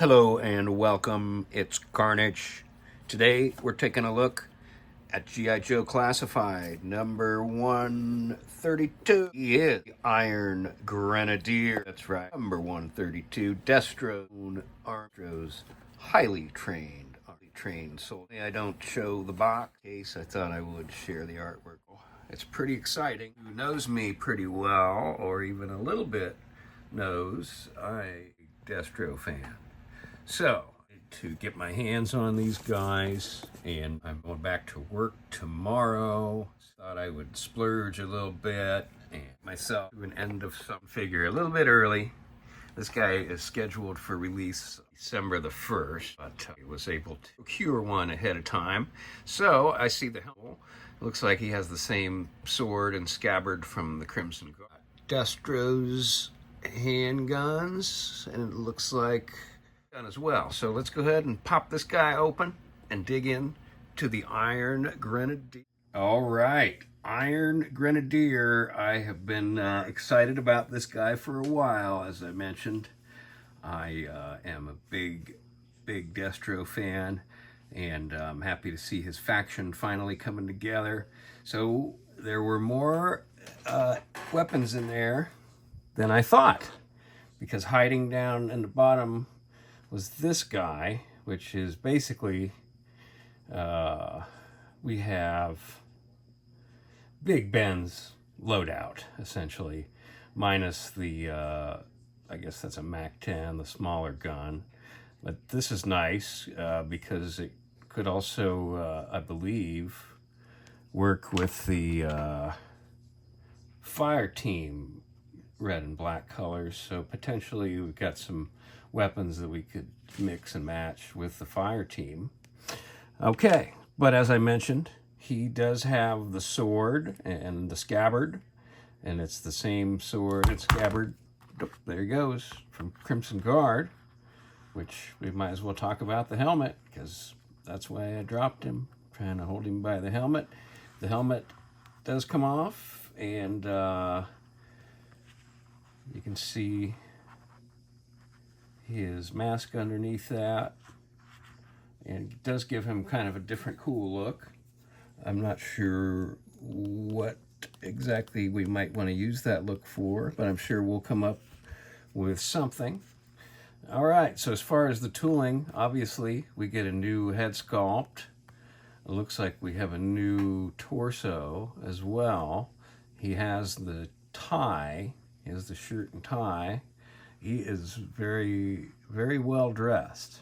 Hello and welcome. It's Carnage. Today we're taking a look at G.I. Joe Classified number 132. He is the Iron Grenadier. That's right. Number 132. Destro Armstrong's highly trained soldier. I don't show the box case. I thought I would share the artwork. It's pretty exciting. Who knows me pretty well, or even a little bit, knows I'm a Destro fan. So, to get my hands on these guys, and I'm going back to work tomorrow. Thought I would splurge a little bit and myself to an end of some figure a little bit early. This guy is scheduled for release December the 1st, but I was able to procure one ahead of time. So I see the helmet. Looks like he has the same sword and scabbard from the Crimson Guard. Destro's handguns, and it looks like gun as well. So let's go ahead and pop this guy open and dig in to the Iron Grenadier. All right, Iron Grenadier. I have been excited about this guy for a while. As I mentioned, I am a big Destro fan, and I'm happy to see his faction finally coming together. So there were more weapons in there than I thought, because hiding down in the bottom was this guy, which is basically, we have Big Ben's loadout, essentially, minus the, I guess that's a MAC-10, the smaller gun. But this is nice because it could also, I believe, work with the fire team red and black colors. So potentially we've got some weapons that we could mix and match with the fire team. Okay, but as I mentioned, he does have the sword and the scabbard, and it's the same sword and scabbard, there he goes, from Crimson Guard, which we might as well talk about the helmet, because that's why I dropped him, trying to hold him by the helmet. The helmet does come off, and you can see his mask underneath that, and it does give him kind of a different cool look. I'm not sure what exactly we might want to use that look for, but I'm sure we'll come up with something. All right, so as far as the tooling, obviously we get a new head sculpt. It looks like we have a new torso as well. He has the tie, he has the shirt and tie. He is very well dressed.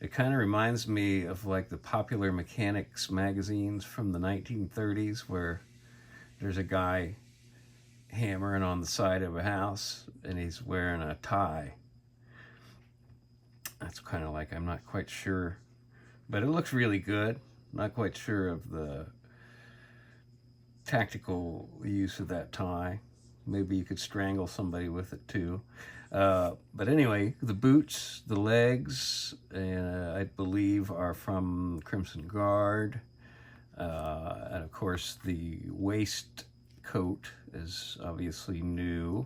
It kind of reminds me of like the Popular Mechanics magazines from the 1930s, where there's a guy hammering on the side of a house and he's wearing a tie. That's kind of like, I'm not quite sure, but it looks really good. Not quite sure of the tactical use of that tie. Maybe you could strangle somebody with it too. But anyway, the boots, the legs, I believe are from Crimson Guard. And of course the waistcoat is obviously new.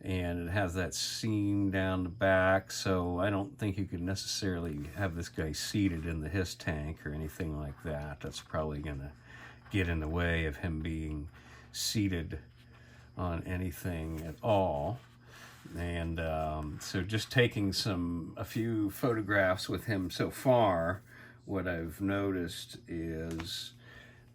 And it has that seam down the back, so I don't think you could necessarily have this guy seated in the HISS tank or anything like that. That's probably going to get in the way of him being seated on anything at all. And so just taking a few photographs with him so far, what I've noticed is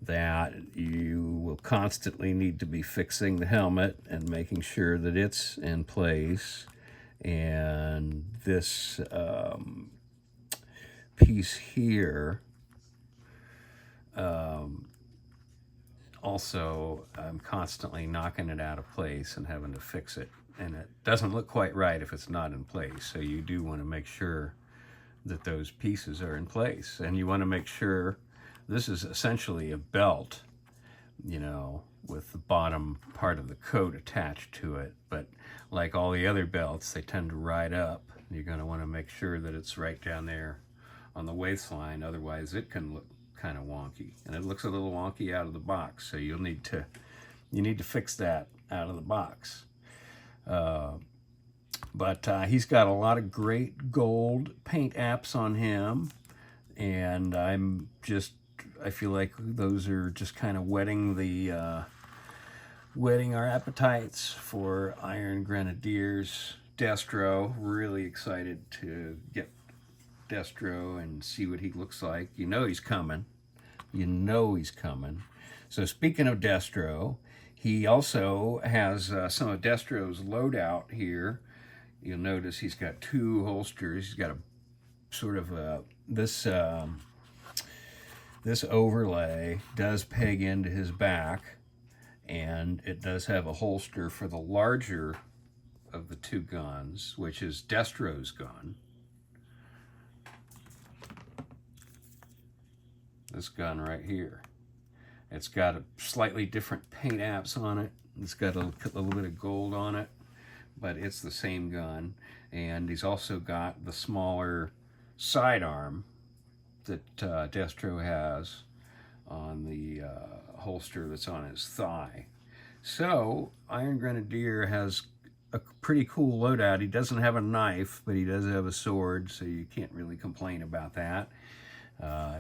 that you will constantly need to be fixing the helmet and making sure that it's in place. And this piece here, also, I'm constantly knocking it out of place and having to fix it. And it doesn't look quite right if it's not in place. So you do want to make sure that those pieces are in place. And you want to make sure this is essentially a belt, you know, with the bottom part of the coat attached to it. But like all the other belts, they tend to ride up. You're going to want to make sure that it's right down there on the waistline. Otherwise, it can look kind of wonky. And it looks a little wonky out of the box. So you need to fix that out of the box. But he's got a lot of great gold paint apps on him, and I feel like those are just kind of whetting our appetites for Iron Grenadiers. Destro, really excited to get Destro and see what he looks like. You know he's coming. You know he's coming. So speaking of Destro, he also has some of Destro's loadout here. You'll notice he's got two holsters. He's got a sort of this overlay does peg into his back, and it does have a holster for the larger of the two guns, which is Destro's gun. This gun right here. It's got a slightly different paint apps on it. It's got a little bit of gold on it, but it's the same gun. And he's also got the smaller sidearm that Destro has on the holster that's on his thigh. So Iron Grenadier has a pretty cool loadout. He doesn't have a knife, but he does have a sword, so you can't really complain about that.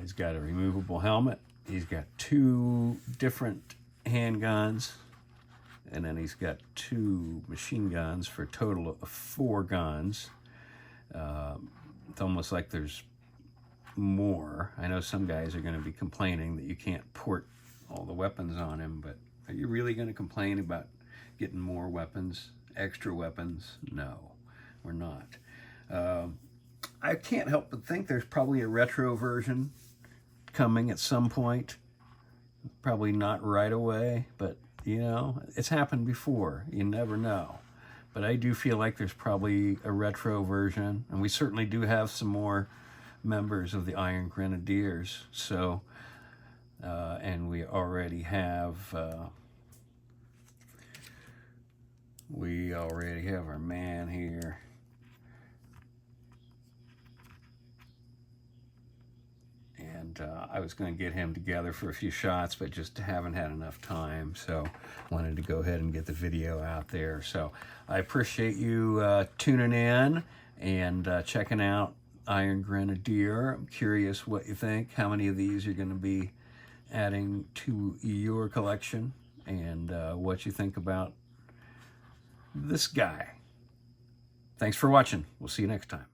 He's got a removable helmet. He's got two different handguns, and then he's got two machine guns for a total of 4 guns. It's almost like there's more. I know some guys are going to be complaining that you can't port all the weapons on him, but are you really going to complain about getting more weapons, extra weapons? No, we're not. I can't help but think there's probably a retro version coming at some point. Probably not right away, but you know, it's happened before. You never know. But I do feel like there's probably a retro version, and we certainly do have some more members of the Iron Grenadiers. So, and we already have our man here. And I was going to get him together for a few shots, but just haven't had enough time, so wanted to go ahead and get the video out there. So I appreciate you tuning in and checking out Iron Grenadier. I'm curious what you think, how many of these you're going to be adding to your collection, and what you think about this guy. Thanks for watching. We'll see you next time.